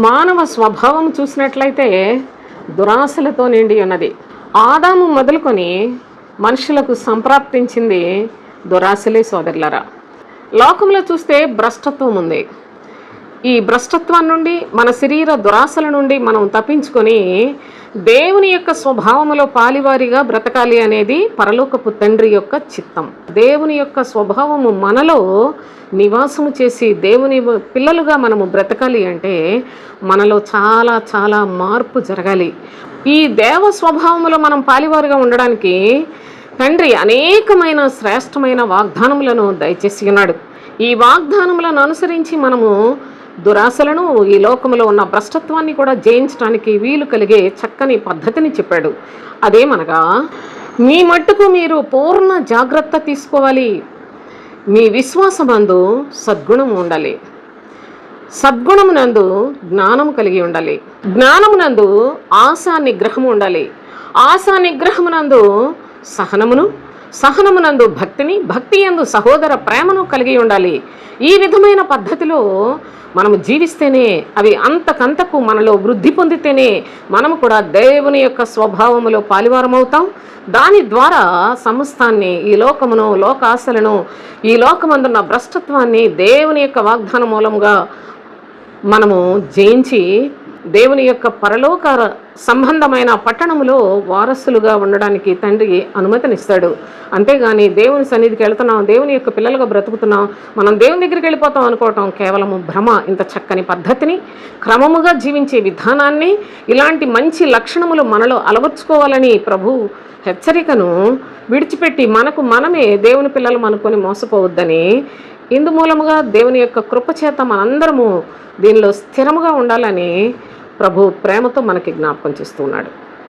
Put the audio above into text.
మానవ స్వభావం చూసినట్లయితే దురాశలతో నిండి ఉన్నది. ఆదాము మొదలుకొని మనుషులకు సంప్రాప్తించింది దురాశలే సోదరులారా. లోకంలో చూస్తే భ్రష్టత్వం ఉంది. ఈ భ్రష్టత్వం నుండి, మన శరీర దురాశల నుండి మనం తప్పించుకొని దేవుని యొక్క స్వభావములో పాలివారిగా బ్రతకాలి అనేది పరలోకపు తండ్రి యొక్క చిత్తం. దేవుని యొక్క స్వభావము మనలో నివాసము చేసి దేవుని పిల్లలుగా మనము బ్రతకాలి అంటే మనలో చాలా చాలా మార్పు జరగాలి. ఈ దేవ స్వభావములో మనం పాలివారుగా ఉండడానికి తండ్రి అనేకమైన శ్రేష్టమైన వాగ్దానములను దయచేసి ఉన్నాడు. ఈ వాగ్దానములను అనుసరించి మనము దురాశలను, ఈ లోకములో ఉన్న భ్రష్టత్వాన్ని కూడా జయించడానికి వీలు కలిగే చక్కని పద్ధతిని చెప్పాడు. అదేమనగా, మీ మట్టుకు మీరు పూర్ణ జాగ్రత్త తీసుకోవాలి. మీ విశ్వాసమందు సద్గుణము ఉండాలి, సద్గుణమునందు జ్ఞానము కలిగి ఉండాలి, జ్ఞానమునందు ఆశా నిగ్రహము ఉండాలి, ఆశా నిగ్రహమునందు సహనమును, సహనమునందు భక్తిని, భక్తి యందు సహోదర ప్రేమను కలిగి ఉండాలి. ఈ విధమైన పద్ధతిలో మనము జీవిస్తేనే, అవి అంతకంతకు మనలో వృద్ధి పొందితేనే మనము కూడా దేవుని యొక్క స్వభావములో పాలివారమవుతాం. దాని ద్వారా సమస్తాన్ని, ఈ లోకమును, లోకాశలను, ఈ లోకమందున్న భ్రష్టత్వాన్ని దేవుని యొక్క వాగ్దానం మూలముగా మనము జయించి దేవుని యొక్క పరలోక సంబంధమైన పట్టణములో వారసులుగా ఉండడానికి తండ్రి అనుమతినిస్తాడు. అంతేగాని దేవుని సన్నిధికి వెళ్తున్నాం, దేవుని యొక్క పిల్లలుగా బ్రతుకుతున్నాం, మనం దేవుని దగ్గరికి వెళ్ళిపోతాం అనుకోవటం కేవలము భ్రమ. ఇంత చక్కని పద్ధతిని, క్రమముగా జీవించే విధానాన్ని, ఇలాంటి మంచి లక్షణములు మనలో అలవర్చుకోవాలని ప్రభు హెచ్చరికను విడిచిపెట్టి మనకు మనమే దేవుని పిల్లలు అనుకొని మోసపోవద్దని, ఇందు మూలముగా దేవుని యొక్క కృపచేత మనందరము దీనిలో స్థిరముగా ఉండాలని ప్రభు ప్రేమతో మనకి జ్ఞాపకం చేస్తున్నాడు.